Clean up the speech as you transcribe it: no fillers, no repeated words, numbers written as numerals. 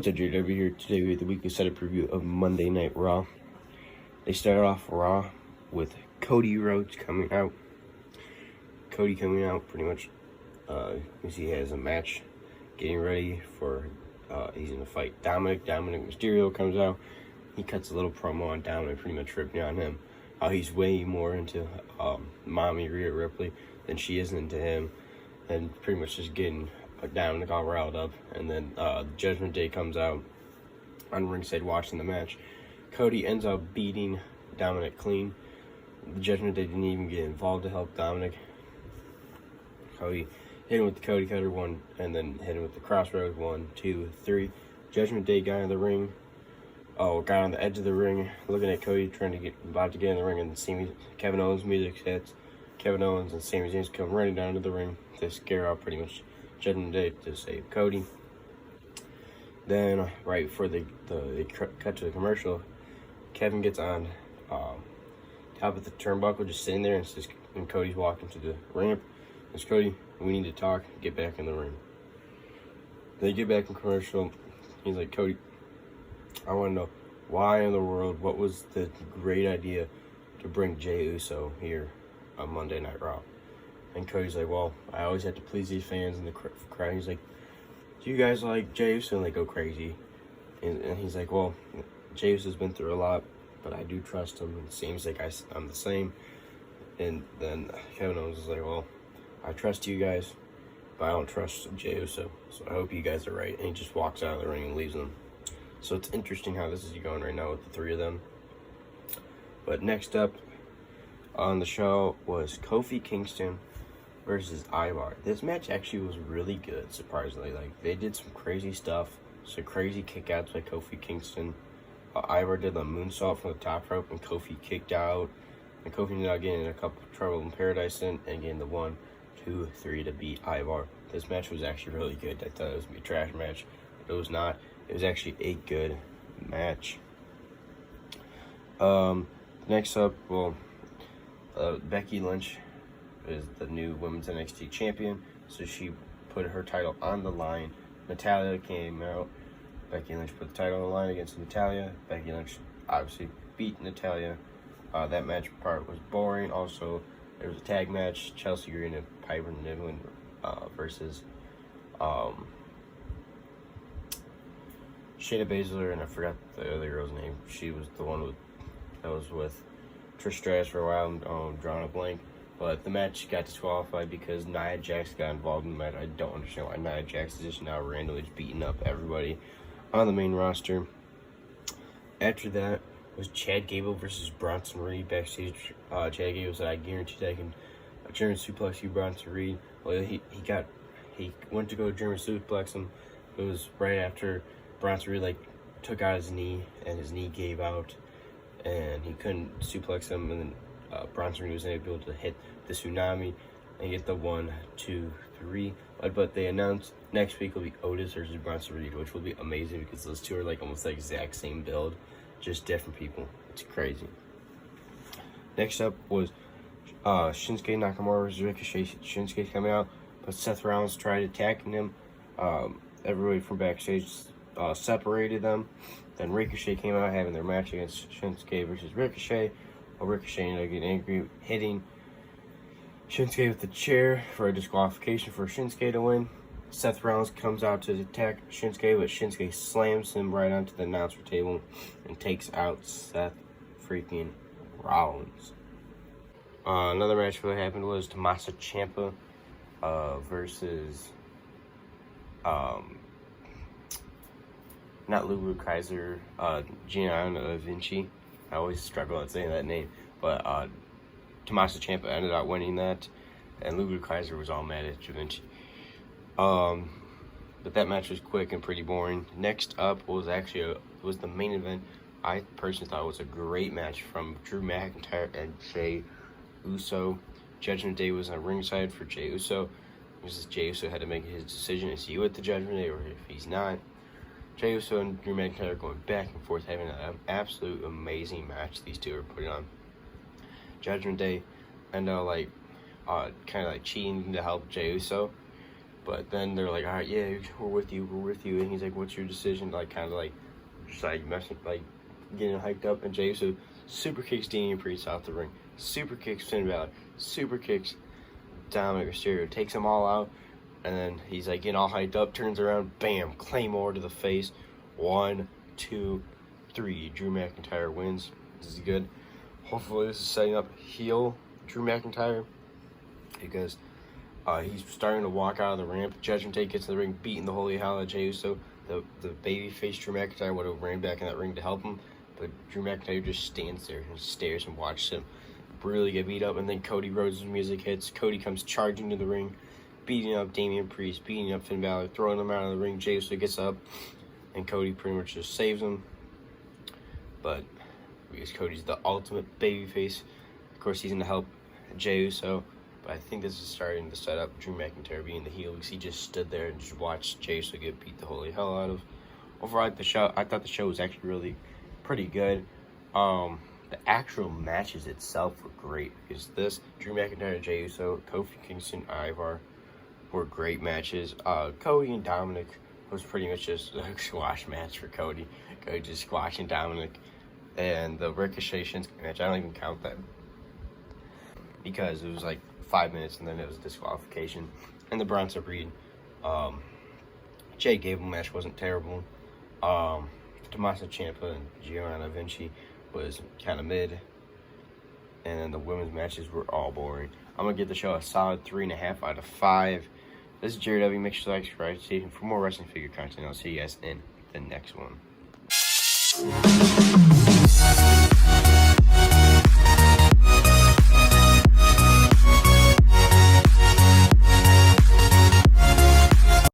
What's up, JW here? Today we have the weekly setup preview of Monday Night Raw. They started off Raw with Cody Rhodes coming out. Cody coming out pretty much, you see he has a match getting ready for, he's going to fight Dominic. Dominic Mysterio comes out. He cuts a little promo on Dominic, pretty much ripping on him. How he's way more into Mommy Rhea Ripley than she is into him. And pretty much just getting Dominic all riled up. And then Judgment Day comes out on ringside watching the match. Cody ends up beating Dominic clean. The Judgment Day didn't even get involved to help Dominic. Cody hit him with the Cody Cutter one, and then hit him with the Crossroads 1, 2, 3. Judgment Day got in the ring. Got on the edge of the ring, looking at Cody, about to get in the ring, and Kevin Owens music hits. Kevin Owens and Sami Zayn come running down to the ring to scare off pretty much Judgment Day to save Cody. Then, right before they cut to the commercial, Kevin gets on top of the turnbuckle, just sitting there, and Cody's walking to the ramp. It's Cody, we need to talk, get back in the ring. They get back in commercial. He's like, Cody, I want to know why in the world, what was the great idea to bring Jey Uso here on Monday Night Raw? And Cody's like, well, I always have to please these fans in the crowd. He's like, do you guys like Jey Uso? And they go crazy. And he's like, well, Jey Uso's been through a lot, but I do trust him. It seems like I'm the same. And then Kevin Owens is like, well, I trust you guys, but I don't trust Jey Uso. So I hope you guys are right. And he just walks out of the ring and leaves them. So it's interesting how this is going right now with the three of them. But next up on the show was Kofi Kingston versus Ivar. This match actually was really good, surprisingly. Like, they did some crazy stuff, some crazy kickouts by Kofi Kingston. Ivar did the moonsault from the top rope, and Kofi kicked out. And Kofi ended up getting in a couple of Trouble in Paradise and getting the 1, 2, 3 to beat Ivar. This match was actually really good. I thought it was going to be a trash match, but it was not. It was actually a good match. Next up, Becky Lynch is the new Women's NXT champion, so she put her title on the line. Natalya came out. Becky Lynch put the title on the line against Natalya. Becky Lynch obviously beat Natalya. That match part was boring. Also, there was a tag match, Chelsea Green and Piper Niven versus Shayna Baszler, and I forgot the other girl's name. She was the one that was with Trish Stratus for a while. I'm drawing a blank. But the match got disqualified because Nia Jax got involved in the match. I don't understand why Nia Jax is just now randomly just beating up everybody on the main roster. After that was Chad Gable versus Bronson Reed backstage. Chad Gable said, I guarantee that I can German suplex you, Bronson Reed. Well, he went to go German suplex him. It was right after Bronson Reed took out his knee, and his knee gave out, and he couldn't suplex him, and then Bronson Reed was able to hit the tsunami and get the 1, 2, 3. But they announced next week will be Otis versus Bronson Reed, which will be amazing because those two are almost the exact same build, just different people. It's crazy. Next up was Shinsuke Nakamura versus Ricochet. Shinsuke coming out, but Seth Rollins tried attacking him. Everybody from backstage separated them. Then Ricochet came out having their match against Shinsuke versus Ricochet. Ricochet ended up getting angry, hitting Shinsuke with the chair for a disqualification for Shinsuke to win. Seth Rollins comes out to attack Shinsuke, but Shinsuke slams him right onto the announcer table and takes out Seth freaking Rollins. Another match that happened was Tommaso Ciampa versus not Lulu Kaiser, Gianna Vinci. I always struggle at saying that name, but Tommaso Ciampa ended up winning that, and Lulu Kaiser was all mad at Givenchy. But that match was quick and pretty boring. Next up was the main event. I personally thought it was a great match from Drew McIntyre and Jey Uso. Judgment Day was on ringside for Jey Uso. Jey Uso had to make his decision: is he with the Judgment Day or if he's not? Jey Uso and Drew McIntyre are going back and forth, having an absolute amazing match these two are putting on. Judgment Day ended up kind of cheating to help Jey Uso, But then they're like, all right, yeah, we're with you. And he's like, what's your decision? Like, kind of like, just like messing, like getting hyped up. And Jey Uso super kicks Damian Priest off the ring, super kicks Finn Balor, super kicks Dominic Mysterio, takes them all out. And then he's like getting all hyped up, turns around, bam, Claymore to the face. 1, 2, 3. Drew McIntyre wins. This is good. Hopefully this is setting up heel Drew McIntyre, because he's starting to walk out of the ramp. Judgment Day gets in the ring, beating the holy hell out of Jey Uso. The babyface Drew McIntyre would have ran back in that ring to help him, but Drew McIntyre just stands there and stares and watches him really get beat up. And then Cody Rhodes' music hits. Cody comes charging to the ring, beating up Damian Priest, beating up Finn Balor, throwing him out of the ring. Jey Uso gets up, and Cody pretty much just saves him. But because Cody's the ultimate babyface, of course he's going to help Jey Uso. But I think this is starting to set up Drew McIntyre being the heel, because he just stood there and just watched Jey Uso get beat the holy hell out of. Overall, I thought the show was actually really pretty good. The actual matches itself were great, because this Drew McIntyre, Jey Uso, Kofi Kingston, Ivar were great matches. Cody and Dominic was pretty much just a squash match for Cody. Cody just squashing Dominic. And the Ricochet Shinsuke match, I don't even count that, because it was like 5 minutes and then it was disqualification. And the Bronson Reed Jay Gable match wasn't terrible. Tommaso Ciampa and Giovanna Vinci was kind of mid. And then the women's matches were all boring. I'm going to give the show a solid 3.5 out of 5. This is Jared W. Make sure to like, subscribe, stay tuned for more wrestling figure content. I'll see you guys in the next one.